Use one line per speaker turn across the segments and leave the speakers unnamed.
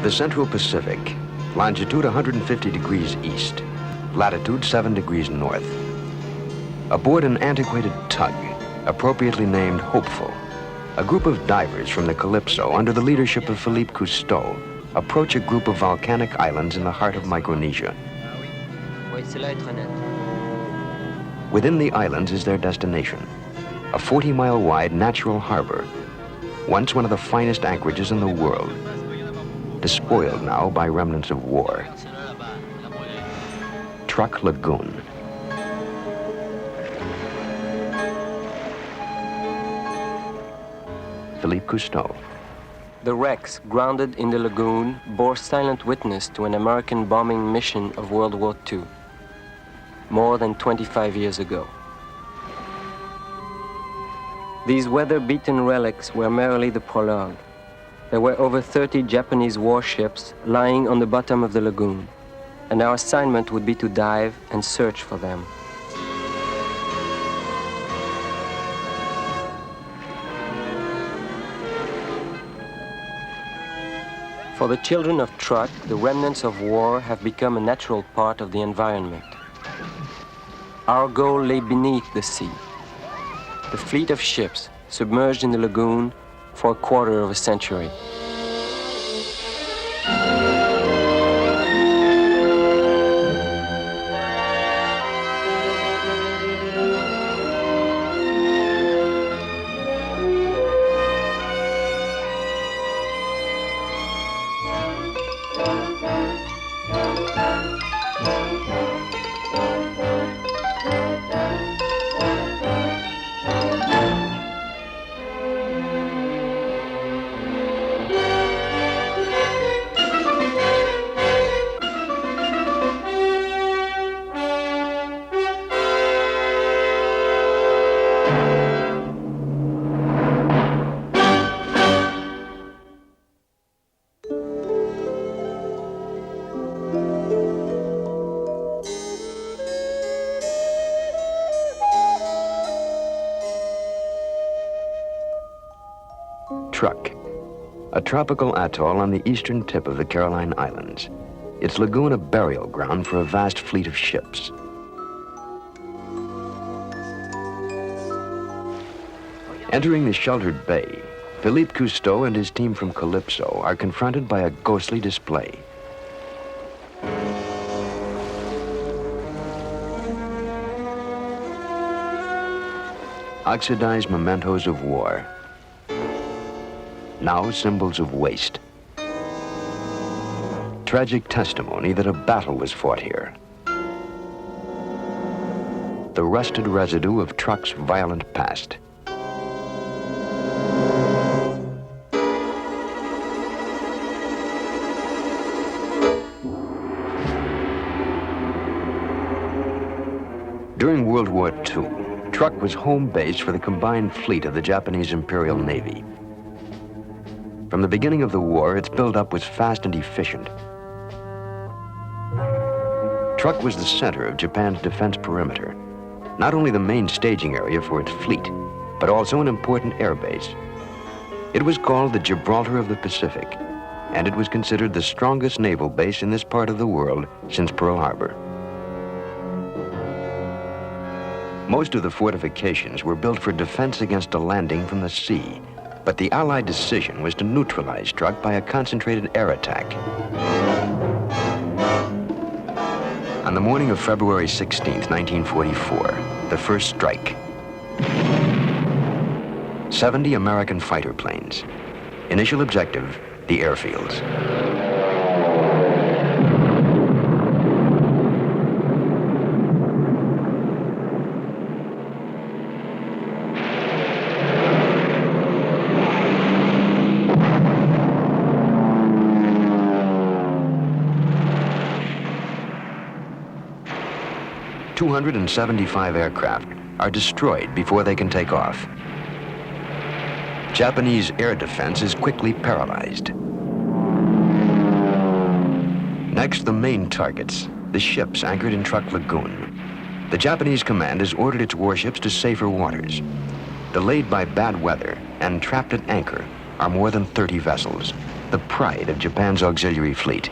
The Central Pacific, longitude 150 degrees east, latitude 7 degrees north. Aboard an antiquated tug, appropriately named Hopeful, a group of divers from the Calypso under the leadership of Philippe Cousteau approach a group of volcanic islands in the heart of Micronesia. Within the islands is their destination, a 40-mile-wide natural harbor, once one of the finest anchorages in the world, despoiled now by remnants of war. Truck Lagoon. Philippe Cousteau.
The wrecks grounded in the lagoon bore silent witness to an American bombing mission of World War II, more than 25 years ago. These weather-beaten relics were merely the prologue. There were over 30 Japanese warships lying on the bottom of the lagoon, and our assignment would be to dive and search for them. For the children of Truck, the remnants of war have become a natural part of the environment. Our goal lay beneath the sea. The fleet of ships submerged in the lagoon for a quarter of a century.
Truck, a tropical atoll on the eastern tip of the Caroline Islands. Its lagoon a burial ground for a vast fleet of ships. Entering the sheltered bay, Philippe Cousteau and his team from Calypso are confronted by a ghostly display. Oxidized mementos of war, now symbols of waste. Tragic testimony that a battle was fought here. The rusted residue of Truck's violent past. During World War II, Truck was home base for the combined fleet of the Japanese Imperial Navy. From the beginning of the war, its buildup was fast and efficient. Truck was the center of Japan's defense perimeter, not only the main staging area for its fleet, but also an important airbase. It was called the Gibraltar of the Pacific, and it was considered the strongest naval base in this part of the world since Pearl Harbor. Most of the fortifications were built for defense against a landing from the sea, but the Allied decision was to neutralize Truck by a concentrated air attack. On the morning of February 16th, 1944, the first strike. 70 American fighter planes. Initial objective, the airfields. .275 aircraft are destroyed before they can take off. Japanese air defense is quickly paralyzed. Next, the main targets, the ships anchored in Truck Lagoon. The Japanese command has ordered its warships to safer waters. Delayed by bad weather and trapped at anchor are more than 30 vessels. the pride of Japan's auxiliary fleet.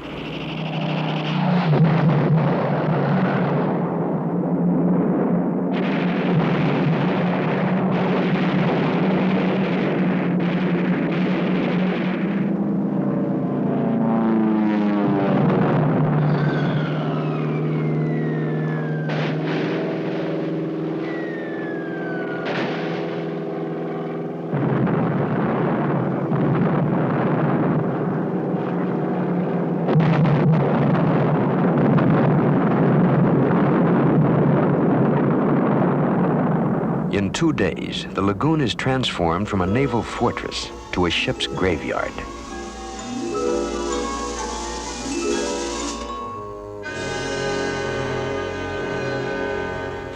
In 2 days, the lagoon is transformed from a naval fortress to a ship's graveyard.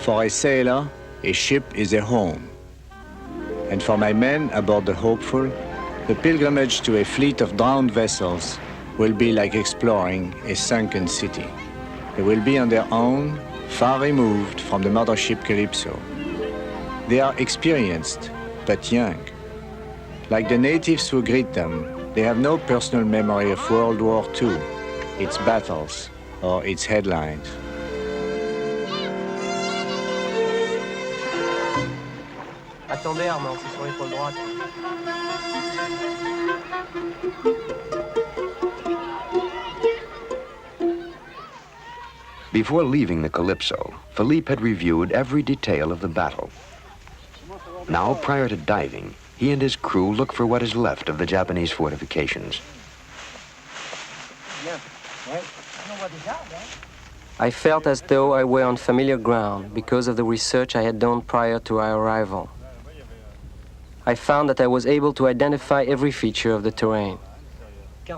For a sailor, a ship is a home. And for my men aboard the Hopeful, the pilgrimage to a fleet of drowned vessels will be like exploring a sunken city. They will be on their own, far removed from the mothership Calypso. They are experienced, but young. Like the natives who greet them, they have no personal memory of World War II, its battles, or its headlines.
Attendez, Armand, c'est sur l'épaule droite.
Before leaving the Calypso, Philippe had reviewed every detail of the battle. Now, prior to diving, he and his crew look for what is left of the Japanese fortifications.
I felt as though I were on familiar ground because of the research I had done prior to our arrival. I found that I was able to identify every feature of the terrain.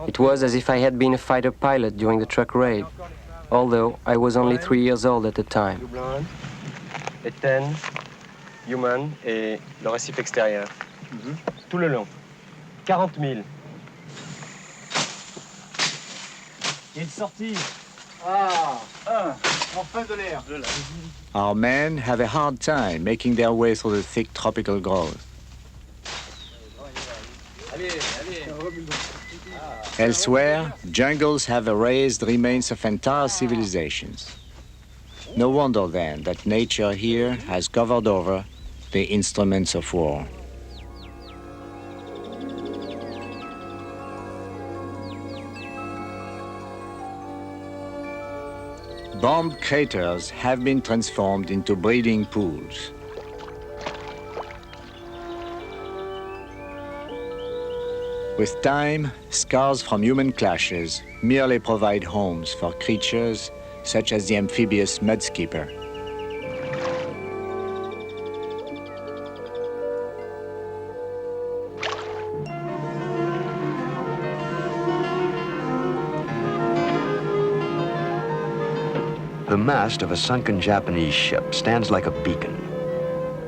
It was as if I had been a fighter pilot during the truck raid, although I was only 3 years old at the time.
E14, Human et le récif extérieur. Tout le long. 40 000. Il y a une sortie. En face de l'air.
Our men have a hard time making their way through the thick tropical growth. Elsewhere, jungles have erased remains of entire civilizations. No wonder then that nature here has covered over the instruments of war. Bomb craters have been transformed into breeding pools. With time, scars from human clashes merely provide homes for creatures such as the amphibious mudskipper.
The mast of a sunken Japanese ship stands like a beacon,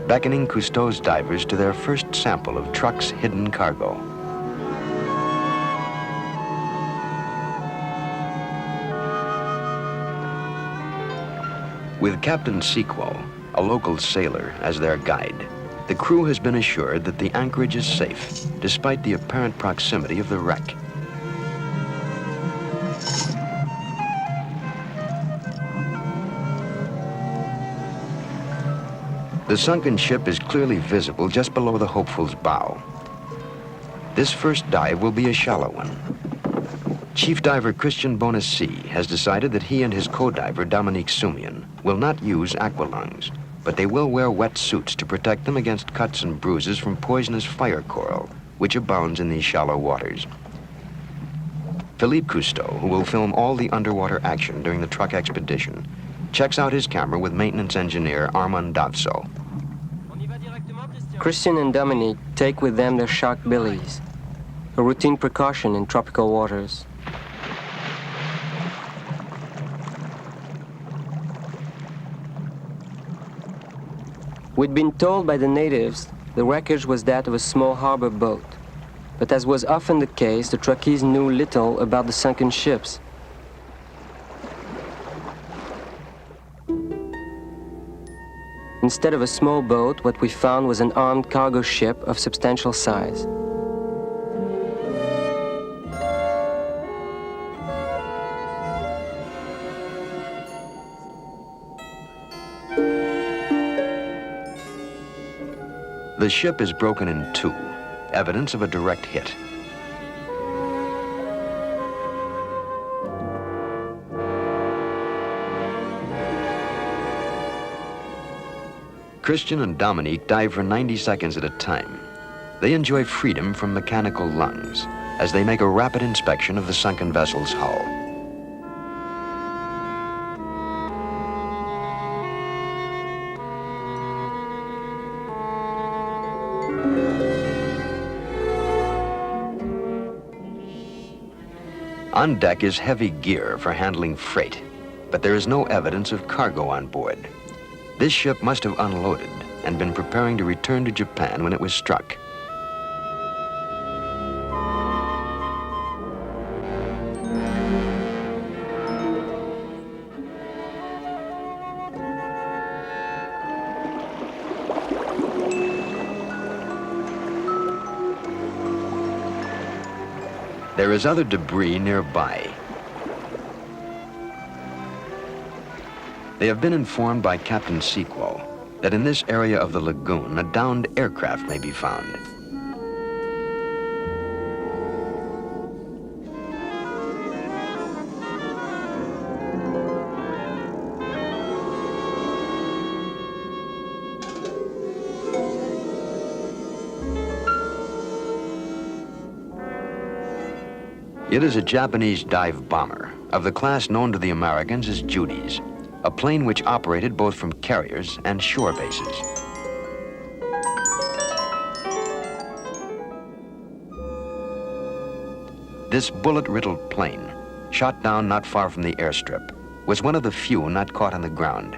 beckoning Cousteau's divers to their first sample of truck's hidden cargo. With Captain Sequel, a local sailor, as their guide, the crew has been assured that the anchorage is safe, despite the apparent proximity of the wreck. The sunken ship is clearly visible just below the Hopeful's bow. This first dive will be a shallow one. Chief diver Christian Bonacy has decided that he and his co-diver Dominique Sumian will not use aqualungs, but they will wear wet suits to protect them against cuts and bruises from poisonous fire coral, which abounds in these shallow waters. Philippe Cousteau, who will film all the underwater action during the truck expedition, checks out his camera with maintenance engineer Armand Davso.
Christian and Dominique take with them their shark billies, a routine precaution in tropical waters. We'd been told by the natives the wreckage was that of a small harbor boat, but as was often the case, the truckies knew little about the sunken ships. Instead of a small boat, what we found was an armed cargo ship of substantial size.
The ship is broken in two, evidence of a direct hit. Christian and Dominique dive for 90 seconds at a time. They enjoy freedom from mechanical lungs as they make a rapid inspection of the sunken vessel's hull. On deck is heavy gear for handling freight, but there is no evidence of cargo on board. This ship must have unloaded and been preparing to return to Japan when it was struck. There is other debris nearby. They have been informed by Captain Sequel that in this area of the lagoon, a downed aircraft may be found. It is a Japanese dive bomber of the class known to the Americans as Judy's, a plane which operated both from carriers and shore bases. This bullet-riddled plane, shot down not far from the airstrip, was one of the few not caught on the ground.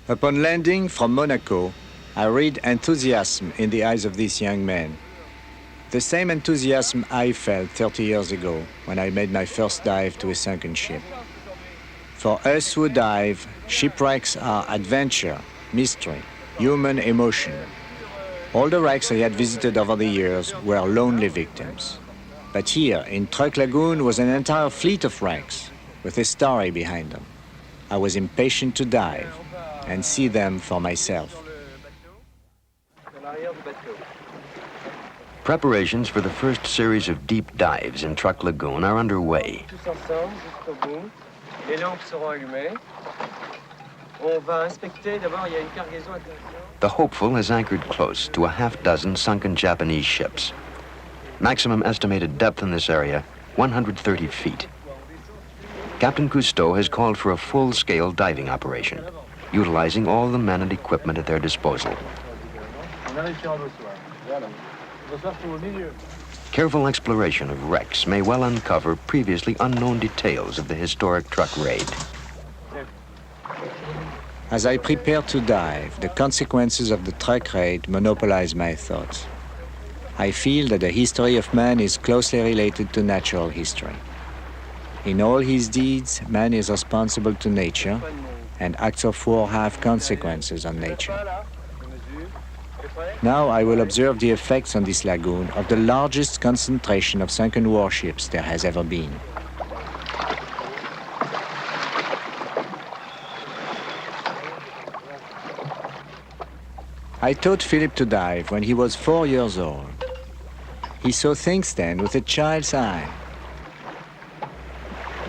Upon landing from Monaco, I read enthusiasm in the eyes of this young man. The same enthusiasm I felt 30 years ago when I made my first dive to a sunken ship. For us who dive, shipwrecks are adventure, mystery, human emotion. All the wrecks I had visited over the years were lonely victims. But here, in Truck Lagoon, was an entire fleet of wrecks with a story behind them. I was impatient to dive and see them for myself.
Preparations for the first series of deep dives in Truck Lagoon are underway. The Hopeful is anchored close to a half-dozen sunken Japanese ships. Maximum estimated depth in this area, 130 feet. Captain Cousteau has called for a full-scale diving operation, utilizing all the men and equipment at their disposal. Careful exploration of wrecks may well uncover previously unknown details of the historic truck raid.
As I prepare to dive, the consequences of the truck raid monopolize my thoughts. I feel that the history of man is closely related to natural history. In all his deeds, man is responsible to nature, and acts of war have consequences on nature. Now I will observe the effects on this lagoon of the largest concentration of sunken warships there has ever been. I taught Philip to dive when he was 4 years old. He saw things then with a child's eye.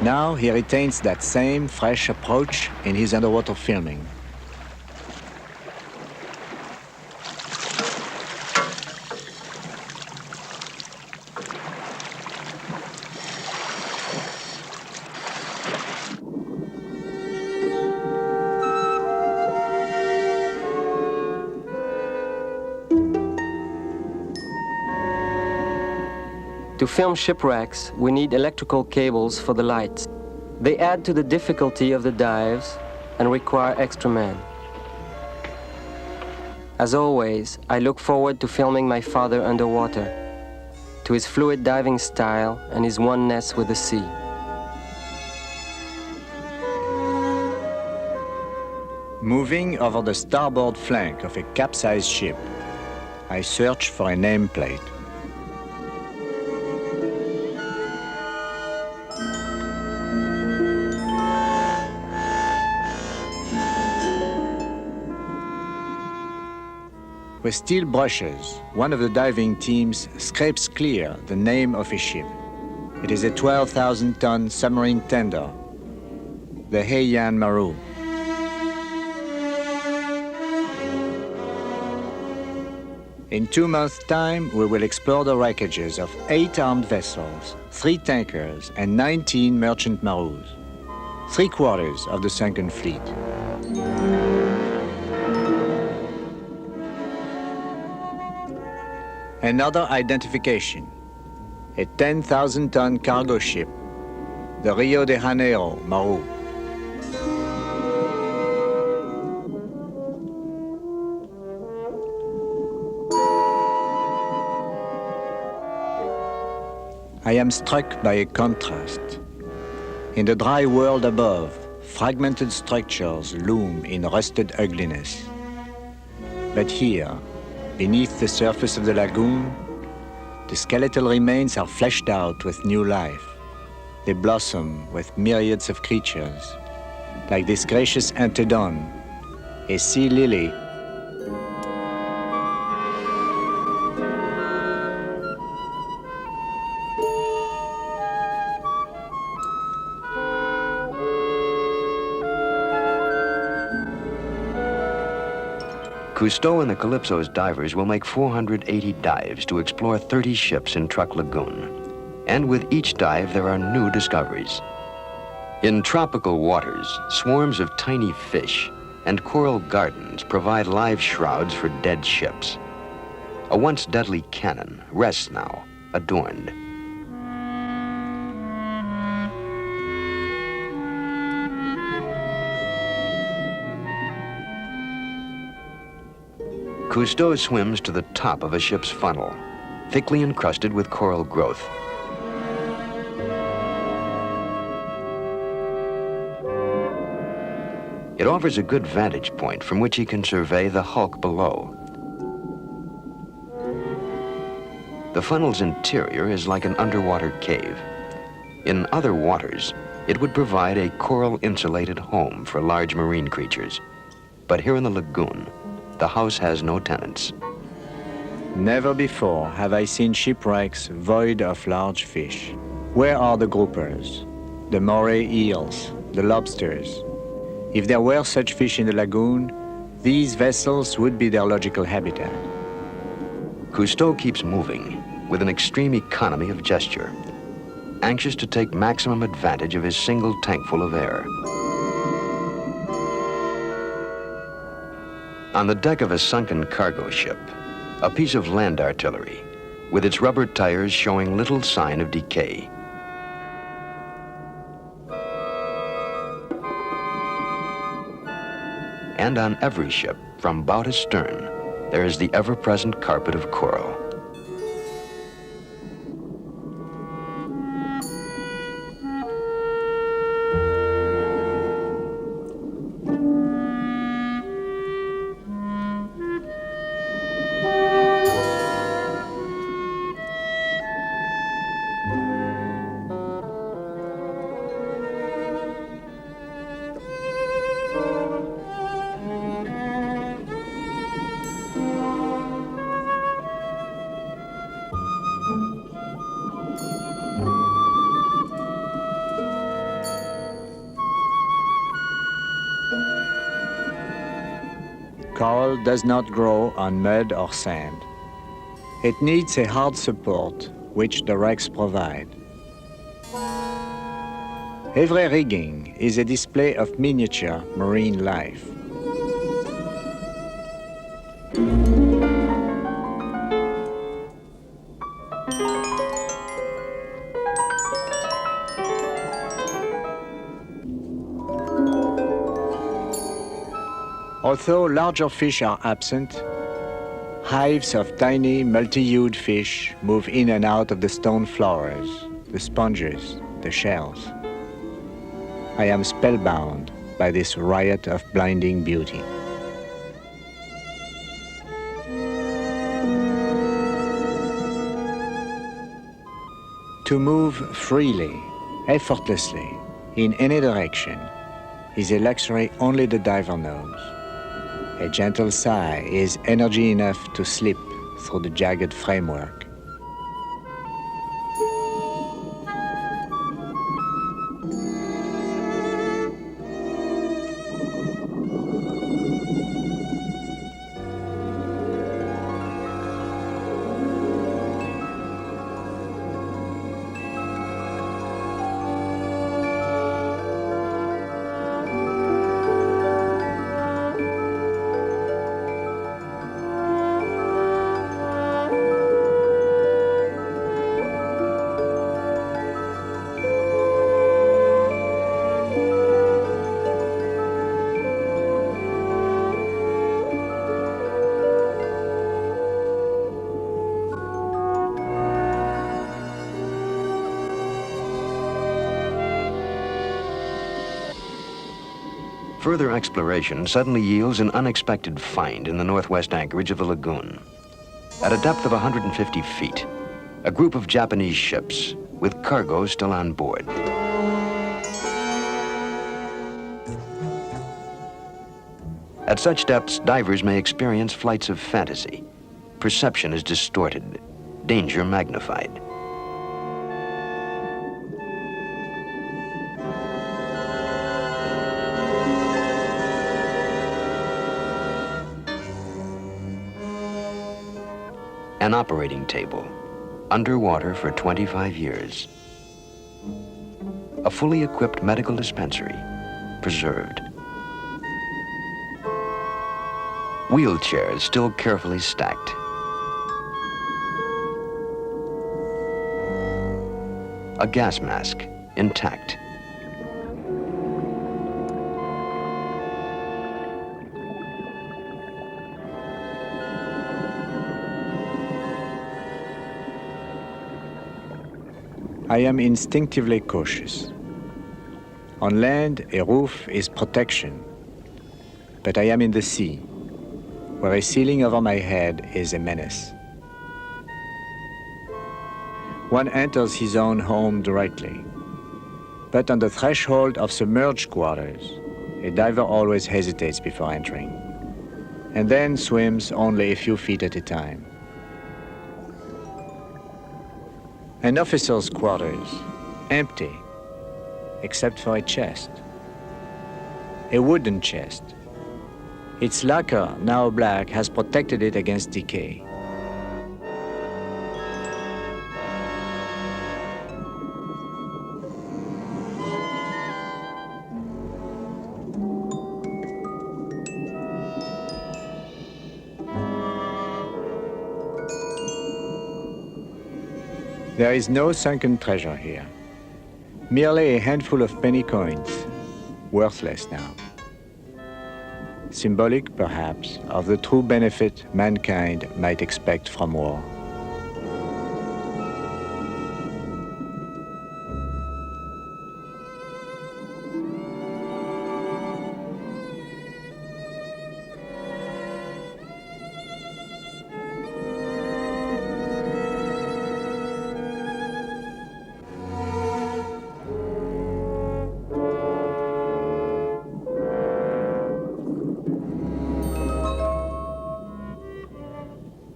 Now he retains that same fresh approach in his underwater filming.
To film shipwrecks, we need electrical cables for the lights. They add to the difficulty of the dives and require extra men. As always, I look forward to filming my father underwater, to his fluid diving style and his oneness with the sea.
Moving over the starboard flank of a capsized ship, I search for a nameplate. With steel brushes, one of the diving teams scrapes clear the name of a ship. It is a 12,000-ton submarine tender, the Heian Maru. In 2 months' time, we will explore the wreckages of 8 armed vessels, 3 tankers, and 19 merchant Marus, 3/4 of the sunken fleet. Another identification, a 10,000-ton cargo ship, the Rio de Janeiro Maru. I am struck by a contrast. In the dry world above, fragmented structures loom in rusted ugliness. But here, beneath the surface of the lagoon, the skeletal remains are fleshed out with new life. They blossom with myriads of creatures, like this gracious Antedon, a sea lily.
Cousteau and the Calypso's divers will make 480 dives to explore 30 ships in Truk Lagoon. And with each dive, there are new discoveries. In tropical waters, swarms of tiny fish and coral gardens provide live shrouds for dead ships. A once deadly cannon rests now, adorned. Cousteau swims to the top of a ship's funnel, thickly encrusted with coral growth. It offers a good vantage point from which he can survey the hulk below. The funnel's interior is like an underwater cave. In other waters, it would provide a coral-insulated home for large marine creatures. But here in the lagoon, the house has no tenants.
Never before have I seen shipwrecks void of large fish. Where are the groupers, the moray eels, the lobsters? If there were such fish in the lagoon, these vessels would be their logical habitat.
Cousteau keeps moving with an extreme economy of gesture, anxious to take maximum advantage of his single tankful of air. On the deck of a sunken cargo ship, a piece of land artillery, with its rubber tires showing little sign of decay. And on every ship, from bow to stern, there is the ever-present carpet of coral.
Coral does not grow on mud or sand. It needs a hard support, which the wrecks provide. Every rigging is a display of miniature marine life. Although larger fish are absent, hives of tiny multi-hued fish move in and out of the stone floors, the sponges, the shells. I am spellbound by this riot of blinding beauty. To move freely, effortlessly, in any direction is a luxury only the diver knows. A gentle sigh is energy enough to slip through the jagged framework.
Further exploration suddenly yields an unexpected find in the northwest anchorage of the lagoon. At a depth of 150 feet, a group of Japanese ships with cargo still on board. At such depths, divers may experience flights of fantasy. Perception is distorted, danger magnified. An operating table, underwater for 25 years. A fully equipped medical dispensary, preserved. Wheelchairs still carefully stacked. A gas mask, intact.
I am instinctively cautious. On land, a roof is protection, but I am in the sea, where a ceiling over my head is a menace. One enters his own home directly, but on the threshold of submerged quarters, a diver always hesitates before entering, and then swims only a few feet at a time. An officer's quarters, empty, except for a chest. A wooden chest. Its lacquer, now black, has protected it against decay. There is no sunken treasure here. Merely a handful of penny coins, worthless now. Symbolic, perhaps, of the true benefit mankind might expect from war.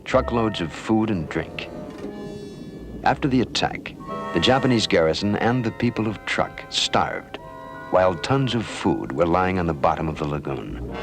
Truckloads of food and drink. After the attack, the Japanese garrison and the people of Truk starved, while tons of food were lying on the bottom of the lagoon.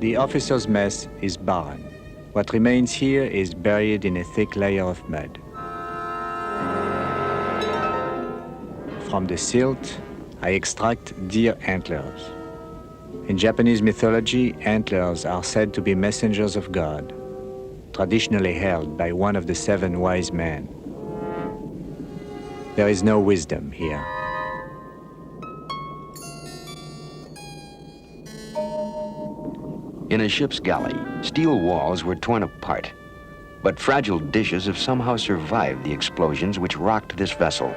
The officer's mess is barren. What remains here is buried in a thick layer of mud. From the silt, I extract deer antlers. In Japanese mythology, antlers are said to be messengers of God, traditionally held by one of the 7 wise men. There is no wisdom here.
In a ship's galley, steel walls were torn apart, but fragile dishes have somehow survived the explosions which rocked this vessel.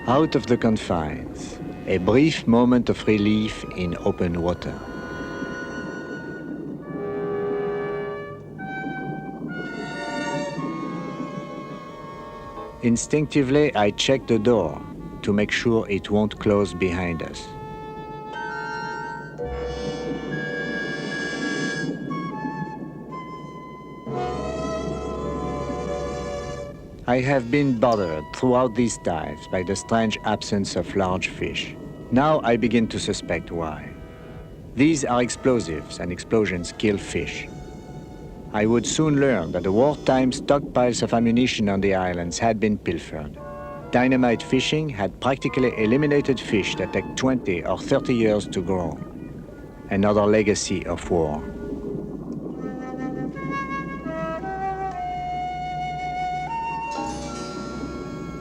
Out of the confines, a brief moment of relief in open water. Instinctively, I check the door to make sure it won't close behind us. I have been bothered throughout these dives by the strange absence of large fish. Now I begin to suspect why. These are explosives, and explosions kill fish. I would soon learn that the wartime stockpiles of ammunition on the islands had been pilfered. Dynamite fishing had practically eliminated fish that take 20 or 30 years to grow. Another legacy of war.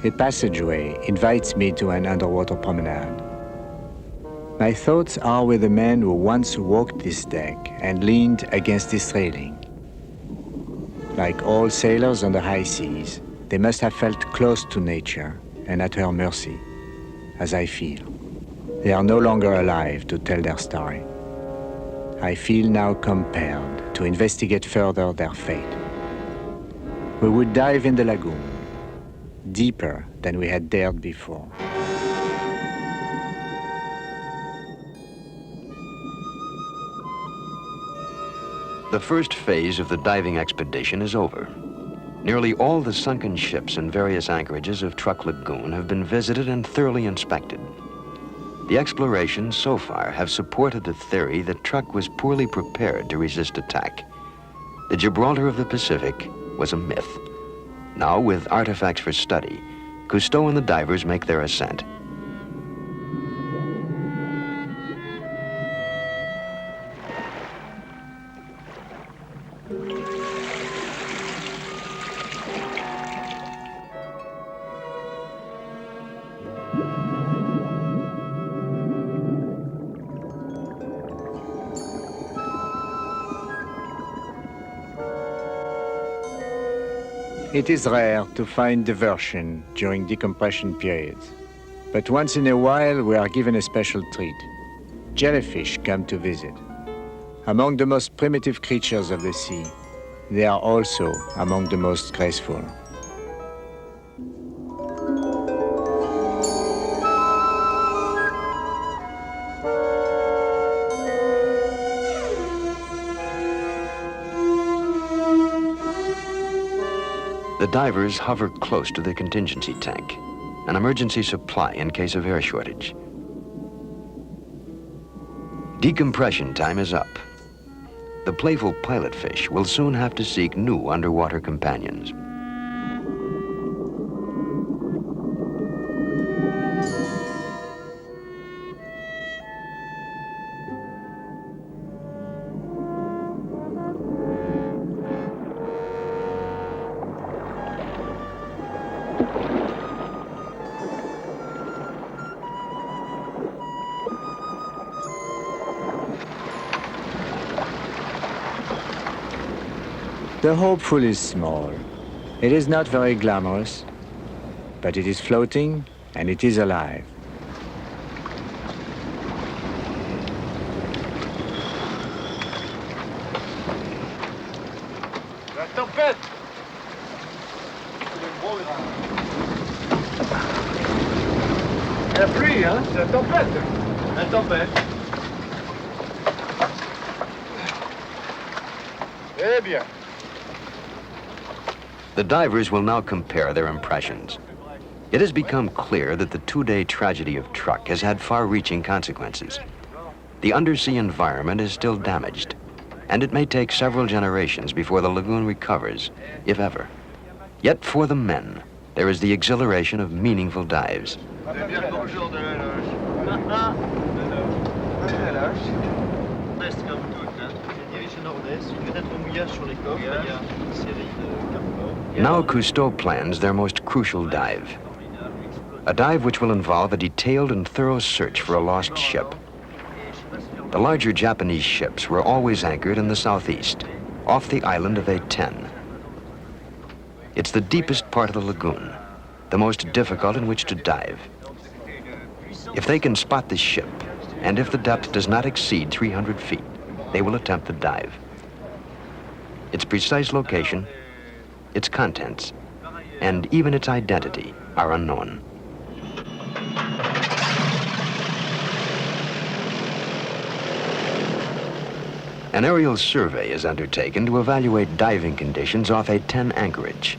A passageway invites me to an underwater promenade. My thoughts are with the man who once walked this deck and leaned against this railing. Like all sailors on the high seas, they must have felt close to nature and at her mercy, as I feel. They are no longer alive to tell their story. I feel now compelled to investigate further their fate. We would dive in the lagoon, deeper than we had dared before.
The first phase of the diving expedition is over. Nearly all the sunken ships and various anchorages of Truk Lagoon have been visited and thoroughly inspected. The explorations so far have supported the theory that Truk was poorly prepared to resist attack. The Gibraltar of the Pacific was a myth. Now, with artifacts for study, Cousteau and the divers make their ascent.
It is rare to find diversion during decompression periods, but once in a while we are given a special treat. Jellyfish come to visit. Among the most primitive creatures of the sea, they are also among the most graceful.
The divers hover close to the contingency tank, an emergency supply in case of air shortage. Decompression time is up. The playful pilotfish will soon have to seek new underwater companions.
The hopeful is small. It is not very glamorous, but it is floating and it is alive.
La tempête! La pluie, hein? C'est la tempête! La tempête. Eh bien.
The divers will now compare their impressions. It has become clear that the two-day tragedy of Truk has had far-reaching consequences. The undersea environment is still damaged, and it may take several generations before the lagoon recovers, if ever. Yet for the men, there is the exhilaration of meaningful dives. Now Cousteau plans their most crucial dive. A dive which will involve a detailed and thorough search for a lost ship. The larger Japanese ships were always anchored in the southeast, off the island of E14. It's the deepest part of the lagoon, the most difficult in which to dive. If they can spot the ship, and if the depth does not exceed 300 feet, they will attempt the dive. Its precise location, its contents, and even its identity are unknown. An aerial survey is undertaken to evaluate diving conditions off E14 anchorage.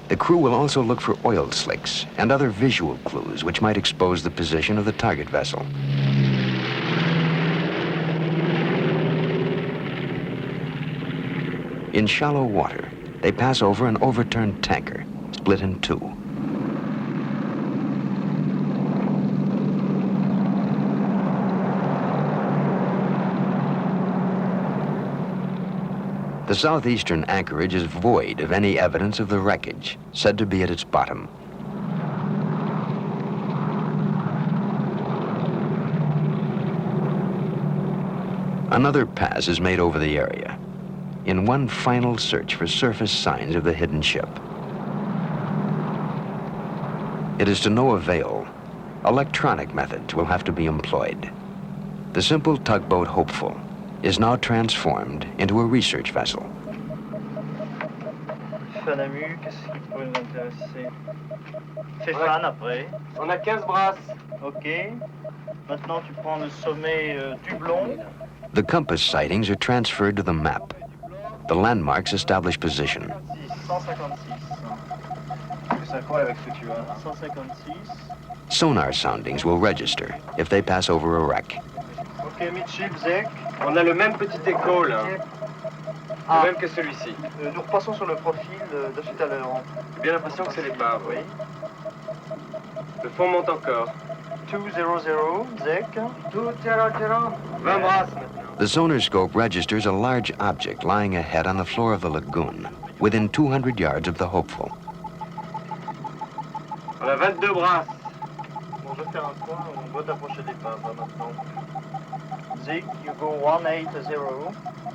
The crew will also look for oil slicks and other visual clues which might expose the position of the target vessel. In shallow water, they pass over an overturned tanker, split in two. The southeastern anchorage is void of any evidence of the wreckage, said to be at its bottom. Another pass is made over the area, in one final search for surface signs of the hidden ship. It is to no avail. Electronic methods will have to be employed. The simple tugboat Hopeful is now transformed into a research vessel.
Fanamu, qu'est-ce qui pourrait nous intéresser? Fais fan après.
On a 15 brasses.
Ok. Maintenant, tu prends le sommet du blond.
The compass sightings are transferred to the map. The landmarks establish position.
156.
Ça colle avec ce que tu as.
156.
Sonar soundings will register if they pass over a wreck.
Ok, midship, Zek.
On a le même petit écho là, le même que celui-ci.
Nous repassons sur le profil de tout à l'heure.
J'ai bien l'impression que c'est l'épave.
Oui.
Le fond monte encore.
200, Zek.
20 brasses maintenant.
The sonar scope registers a large object lying ahead on the floor of the lagoon, within 200 yards of the Hopeful.
On a 22 brasses.
On va faire un point, on doit t'approcher des pas maintenant. Zeke, you go 180.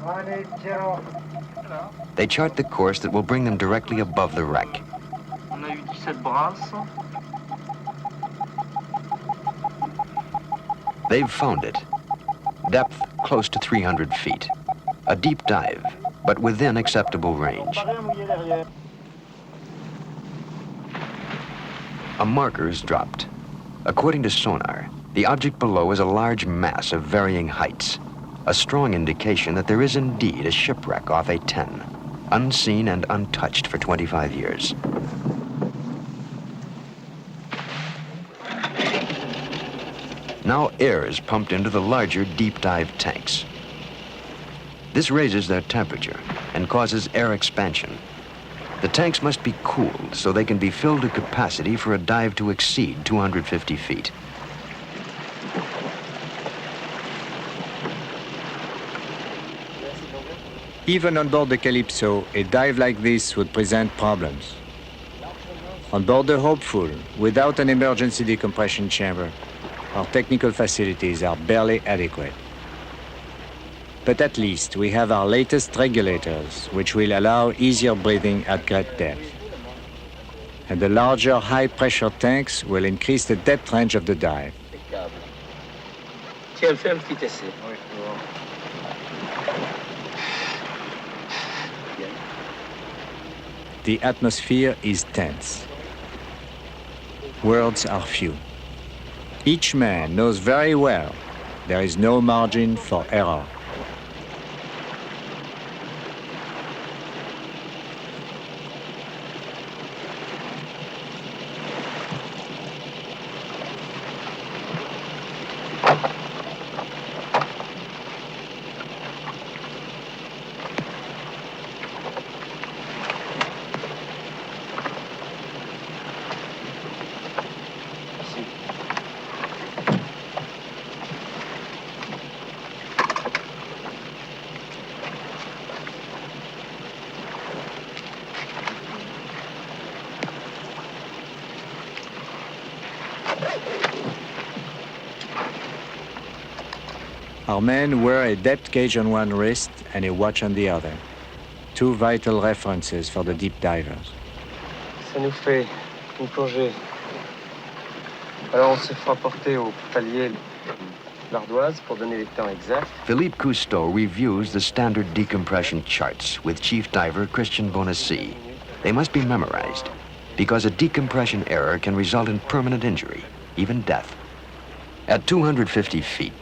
180.
They chart the course that will bring them directly above the wreck.
On a eu 17 brasses.
They've found it. Depth close to 300 feet. A deep dive, but within acceptable range. A marker is dropped. According to sonar, the object below is a large mass of varying heights, a strong indication that there is indeed a shipwreck off E14, unseen and untouched for 25 years. Now air is pumped into the larger deep dive tanks. This raises their temperature and causes air expansion. The tanks must be cooled so they can be filled to capacity for a dive to exceed 250 feet.
Even on board the Calypso, a dive like this would present problems. On board the Hopeful, without an emergency decompression chamber, our technical facilities are barely adequate. But at least we have our latest regulators, which will allow easier breathing at great depth. And the larger high-pressure tanks will increase the depth range of the dive.
Tiens, fais un petit essai.
The atmosphere is tense. Words are few. Each man knows very well there is no margin for error. Our men wear a depth gauge on one wrist and a watch on the other. Two vital references for the deep divers.
Ça nous fait une plongée. Alors on se fera porter au palier l'ardoise pour donner les temps exacts.
Philippe Cousteau reviews the standard decompression charts with chief diver Christian Bonacy. They must be memorized because a decompression error can result in permanent injury, even death. At 250 feet,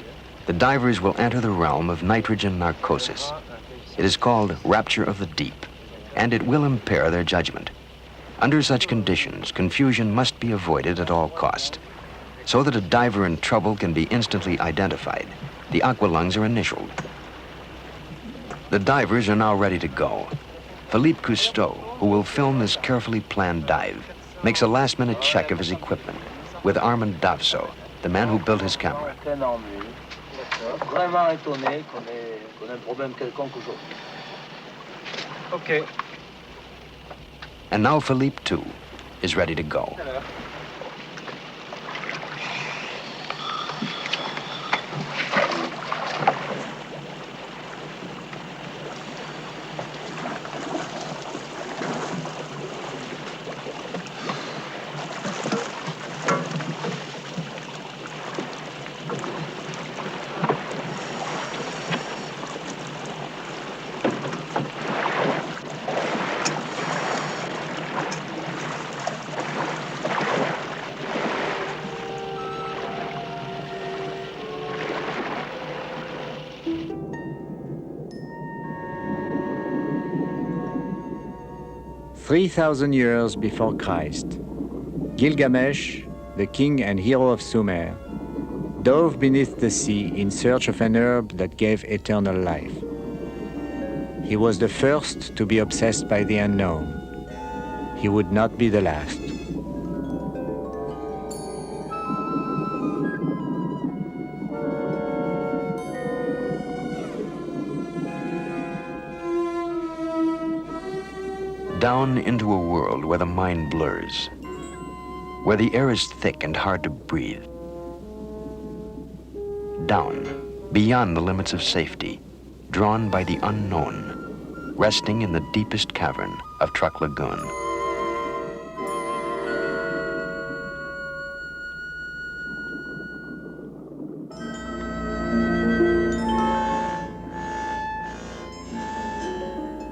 the divers will enter the realm of nitrogen narcosis. It is called rapture of the deep, and it will impair their judgment. Under such conditions, confusion must be avoided at all cost. So that a diver in trouble can be instantly identified, the aqualungs are initialed. The divers are now ready to go. Philippe Cousteau, who will film this carefully planned dive, makes a last-minute check of his equipment with Armand Davso, the man who built his camera.
Vraiment étonné qu'on ait un problème quelconque aujourd'hui.
Okay.
And now Philippe, too, is ready to go.
"3,000 years before Christ, Gilgamesh, the king and hero of Sumer, dove beneath the sea in search of an herb that gave eternal life. He was the first to be obsessed by the unknown. He would not be the last."
Down into a world where the mind blurs, where the air is thick and hard to breathe. Down, beyond the limits of safety, drawn by the unknown, resting in the deepest cavern of Truck Lagoon.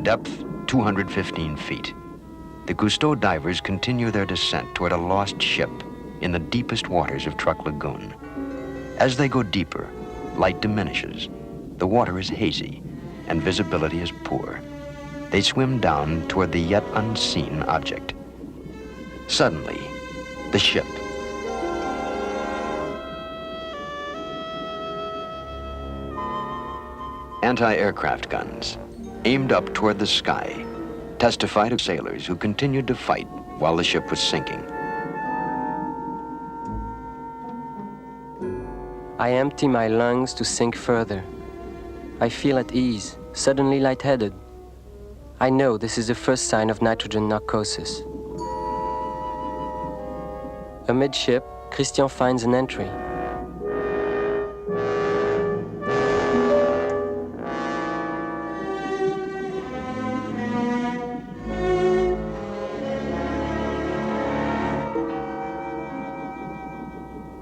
Depth 215 feet. The Cousteau divers continue their descent toward a lost ship in the deepest waters of Truck Lagoon. As they go deeper, light diminishes. The water is hazy and visibility is poor. They swim down toward the yet unseen object. Suddenly, the ship. Anti-aircraft guns, aimed up toward the sky, testify to sailors who continued to fight while the ship was sinking.
I empty my lungs to sink further. I feel at ease, suddenly lightheaded. I know this is the first sign of nitrogen narcosis. Amidship, Christian finds an entry.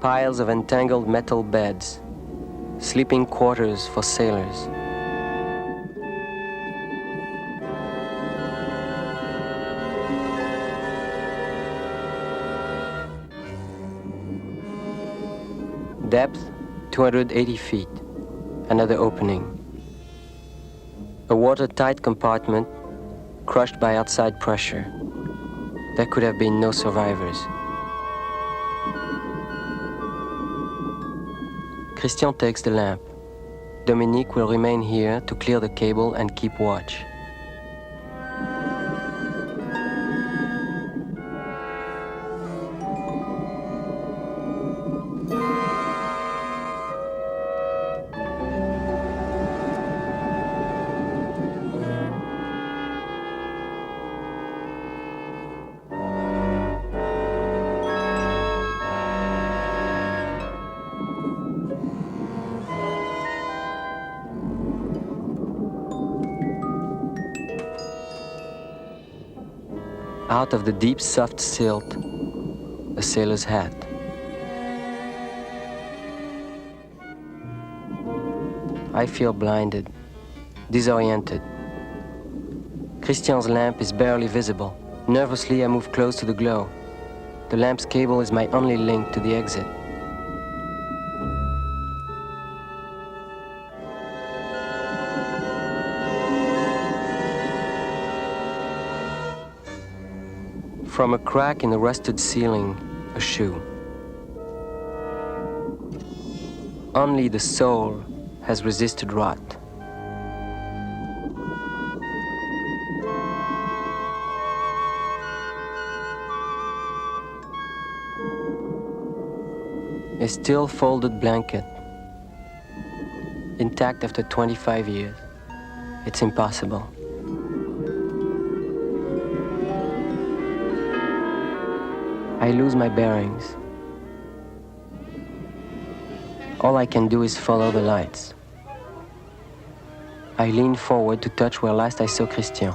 Piles of entangled metal beds, sleeping quarters for sailors. Depth, 280 feet. Another opening. A watertight compartment, crushed by outside pressure. There could have been no survivors. Christian takes the lamp. Dominique will remain here to clear the cable and keep watch. Out of the deep soft silt, a sailor's hat. I feel blinded, disoriented. Christian's lamp is barely visible. Nervously, I move close to the glow. The lamp's cable is my only link to the exit. From a crack in the rusted ceiling, a shoe. Only the soul has resisted rot. A still folded blanket, intact after 25 years. It's impossible. I lose my bearings. All I can do is follow the lights. I lean forward to touch where last I saw Christian.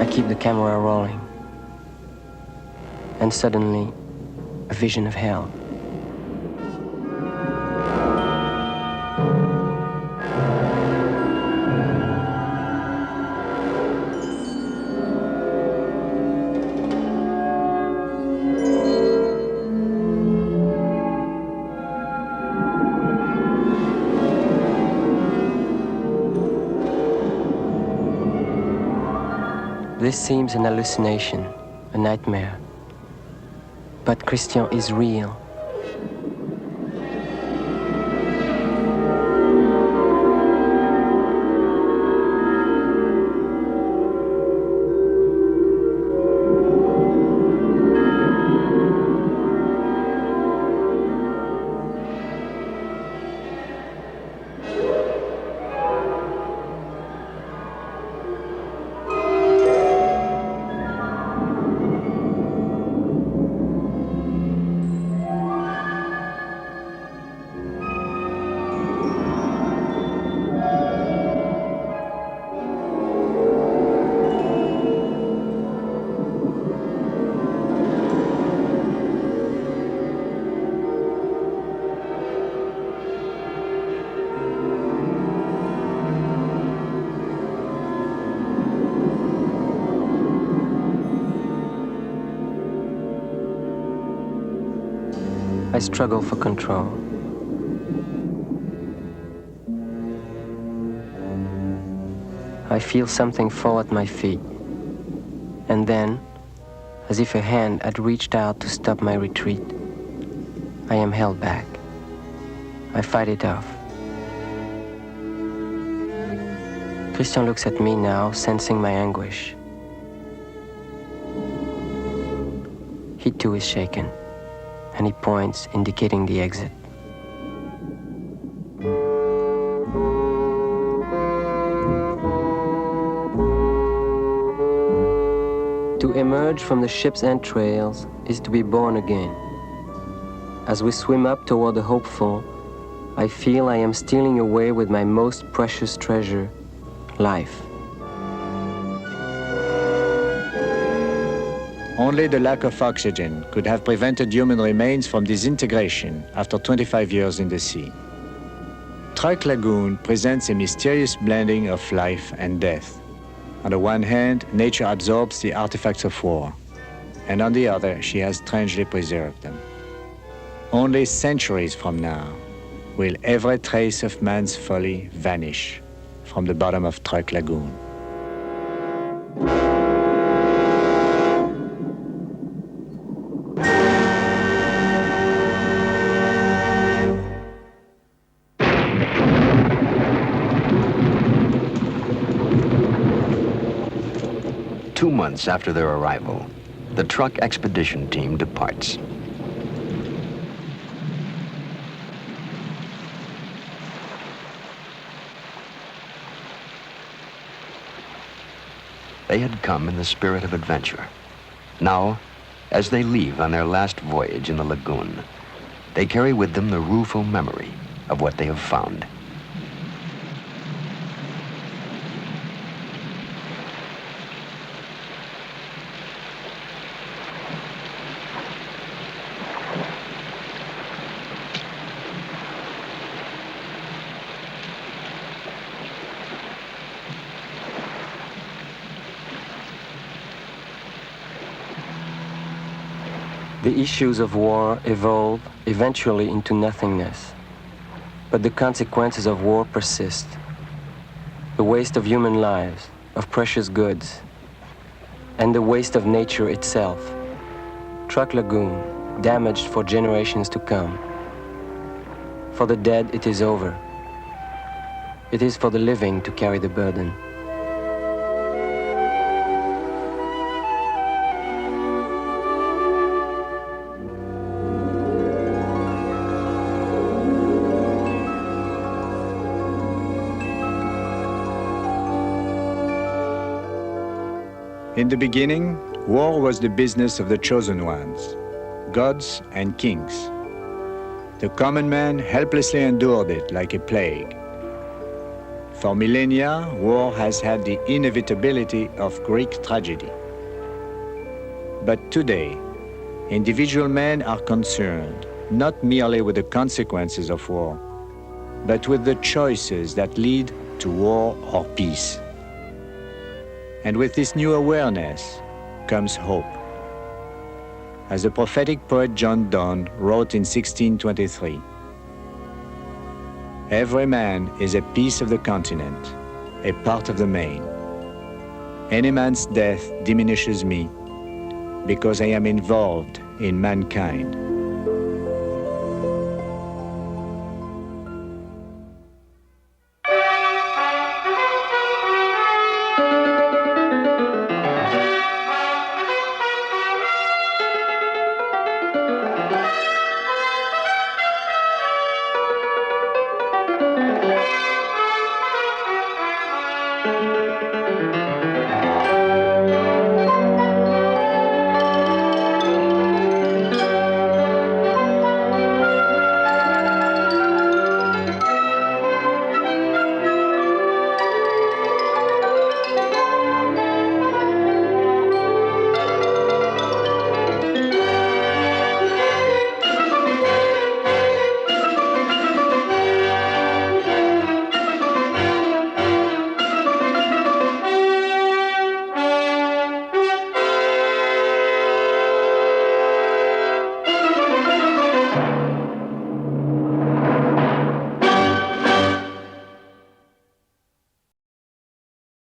I keep the camera rolling. And suddenly, a vision of hell. This seems an hallucination, a nightmare. But Christian is real. I struggle for control. I feel something fall at my feet. And then, as if a hand had reached out to stop my retreat, I am held back. I fight it off. Christian looks at me now, sensing my anguish. He too is shaken, and he points, indicating the exit. To emerge from the ship's entrails is to be born again. As we swim up toward the hopeful, I feel I am stealing away with my most precious treasure, life.
Only the lack of oxygen could have prevented human remains from disintegration after 25 years in the sea. Truck Lagoon presents a mysterious blending of life and death. On the one hand, nature absorbs the artifacts of war, and on the other, she has strangely preserved them. Only centuries from now will every trace of man's folly vanish from the bottom of Truck Lagoon.
Two months after their arrival, the truck expedition team departs. They had come in the spirit of adventure. Now, as they leave on their last voyage in the lagoon, they carry with them the rueful memory of what they have found.
The issues of war evolve eventually into nothingness, but the consequences of war persist. The waste of human lives, of precious goods, and the waste of nature itself. Truck Lagoon, damaged for generations to come. For the dead, it is over. It is for the living to carry the burden.
In the beginning, war was the business of the chosen ones, gods and kings. The common man helplessly endured it like a plague. For millennia, war has had the inevitability of Greek tragedy. But today, individual men are concerned not merely with the consequences of war, but with the choices that lead to war or peace. And with this new awareness comes hope. As the prophetic poet John Donne wrote in 1623, "Every man is a piece of the continent, a part of the main. Any man's death diminishes me because I am involved in mankind."